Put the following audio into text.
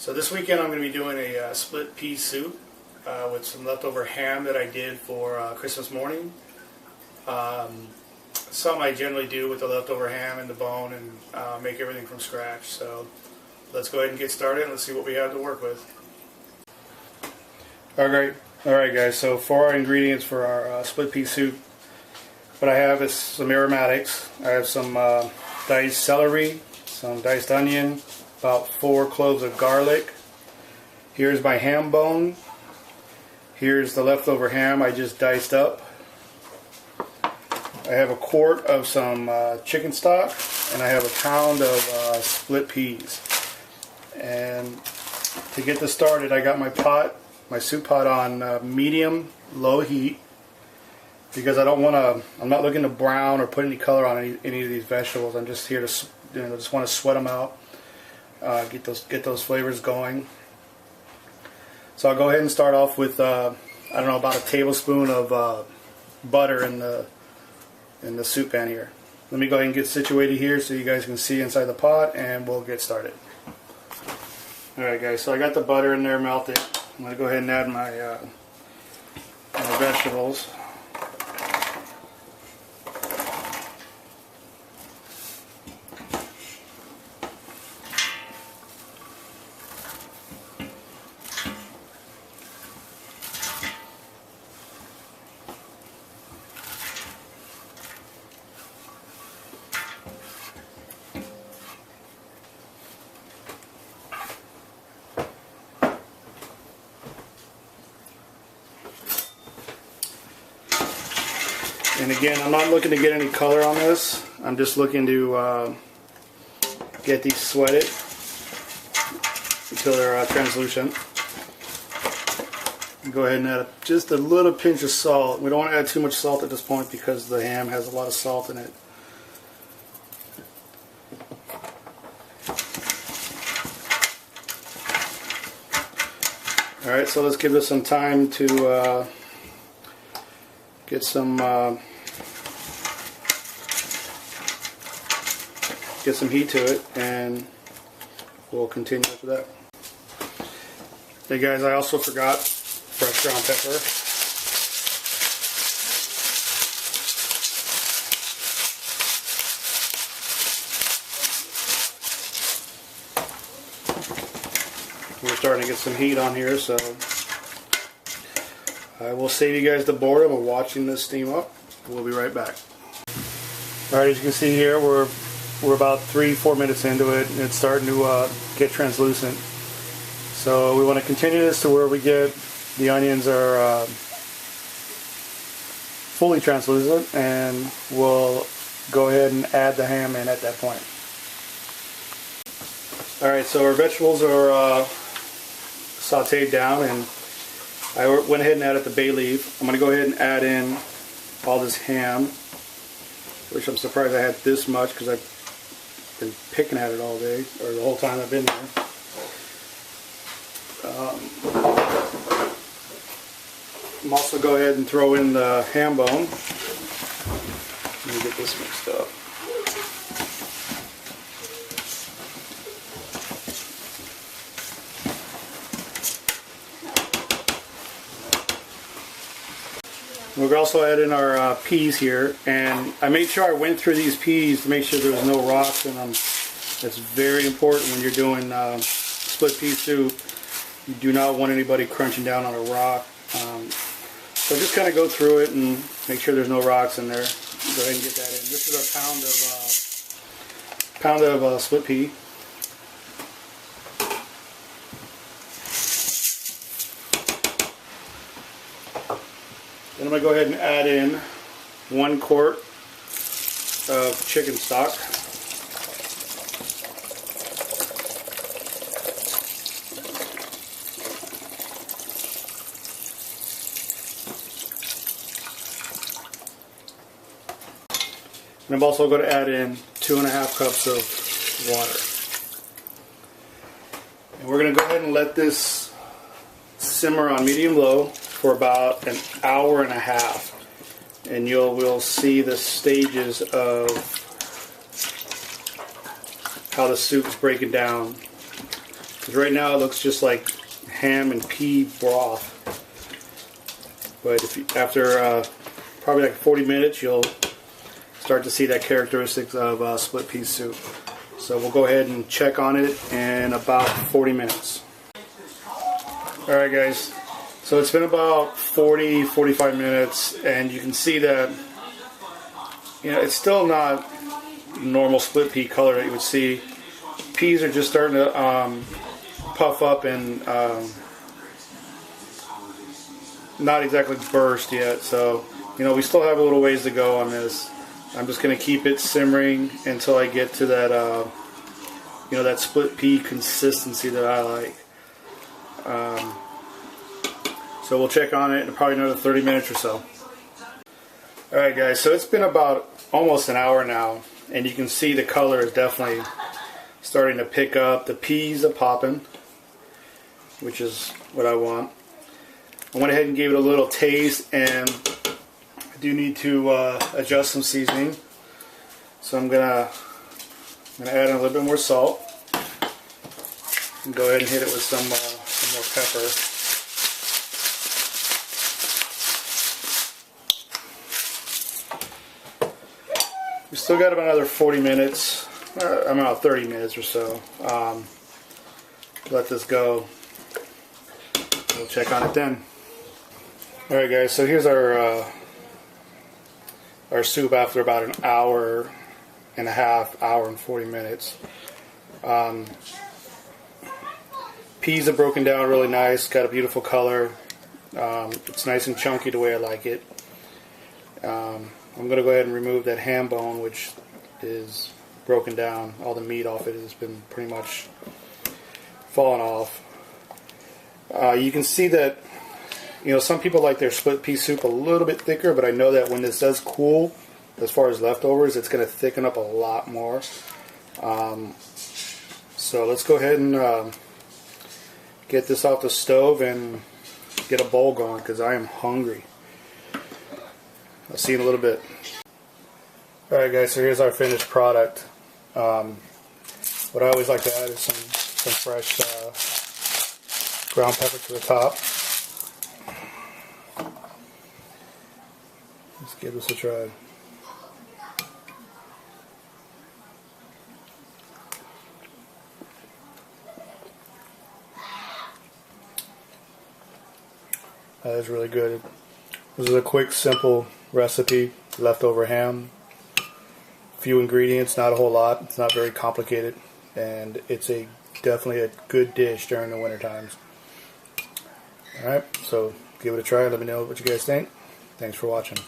So this weekend I'm going to be doing a split pea soup with some leftover ham that I did for Christmas morning. Something I generally do with the leftover ham and the bone and make everything from scratch. So let's go ahead and get started and let's see what we have to work with. Alright guys, so for our ingredients for our split pea soup, what I have is some aromatics. I have some diced celery, some diced onion, about 4 cloves of garlic. Here's my ham bone. Here's the leftover ham I just diced up. I have a quart of some chicken stock, and I have a pound of split peas. And to get this started, I got my soup pot on medium low heat, because I'm not looking to brown or put any color on any of these vegetables. I'm just here to, just want to sweat them out, get those flavors going. So I'll go ahead and start off with I don't know, about a tablespoon of butter in the soup pan here. Let me go ahead and get situated here so you guys can see inside the pot, and we'll get started. Alright guys, so I got the butter in there melted. I'm going to go ahead and add my vegetables. And again, I'm not looking to get any color on this. I'm just looking to get these sweated until they're translucent. Go ahead and add just a little pinch of salt. We don't want to add too much salt at this point because the ham has a lot of salt in it. Alright, so let's give this some time to get some heat to it, and we'll continue after that. Hey guys, I also forgot fresh ground pepper. We're starting to get some heat on here, so I will save you guys the boredom of watching this steam up. We'll be right back. Alright, as you can see here, we're about 3-4 minutes into it, and it's starting to get translucent. So we want to continue this to where we get the onions are fully translucent, and we'll go ahead and add the ham in at that point. Alright, so our vegetables are sauteed down, and I went ahead and added the bay leaf. I'm going to go ahead and add in all this ham, which I'm surprised I had this much because I've been picking at it all day, or the whole time I've been there. I'm also go ahead and throw in the ham bone. Let me get this mixed up. We'll also add in our peas here, and I made sure I went through these peas to make sure there was no rocks in them. That's very important when you're doing split pea soup. You do not want anybody crunching down on a rock. So just kind of go through it and make sure there's no rocks in there. Go ahead and get that in. This is a pound of split pea. Then I'm going to go ahead and add in 1 quart of chicken stock. And I'm also going to add in 2.5 cups of water. And we're going to go ahead and let this simmer on medium-low for about an hour and a half, and we'll see the stages of how the soup's breaking down. Because right now it looks just like ham and pea broth. But if you, after probably like 40 minutes, you'll start to see that characteristics of split pea soup. So we'll go ahead and check on it in about 40 minutes. Alright guys, so it's been about 40-45 minutes, and you can see that, you know, it's still not normal split pea color that you would see. Peas are just starting to puff up and not exactly burst yet, so you know, we still have a little ways to go on this. I'm just going to keep it simmering until I get to that you know, that split pea consistency that I like. So we'll check on it in probably another 30 minutes or so. Alright guys, so it's been about almost an hour now, and you can see the color is definitely starting to pick up. The peas are popping, which is what I want. I went ahead and gave it a little taste, and I do need to adjust some seasoning. So I'm gonna add in a little bit more salt, and go ahead and hit it with some more pepper. We still got about another 40 minutes, about 30 minutes or so. Let this go. We'll check on it then. Alright guys, so here's our soup after about an hour and a half, hour and 40 minutes. Peas are broken down really nice, got a beautiful color. It's nice and chunky the way I like it. I'm going to go ahead and remove that ham bone, which is broken down. All the meat off it has been pretty much fallen off. You can see that, you know, some people like their split pea soup a little bit thicker, but I know that when this does cool, as far as leftovers, it's going to thicken up a lot more. So let's go ahead and get this off the stove and get a bowl going, because I am hungry. I'll see you in a little bit. Alright guys, so here's our finished product. What I always like to add is some fresh ground pepper to the top. Let's give this a try. That is really good. This is a quick, simple recipe. Leftover ham, few ingredients, not a whole lot. It's not very complicated, and it's definitely a good dish during the winter times. Alright, so give it a try. Let me know what you guys think. Thanks for watching.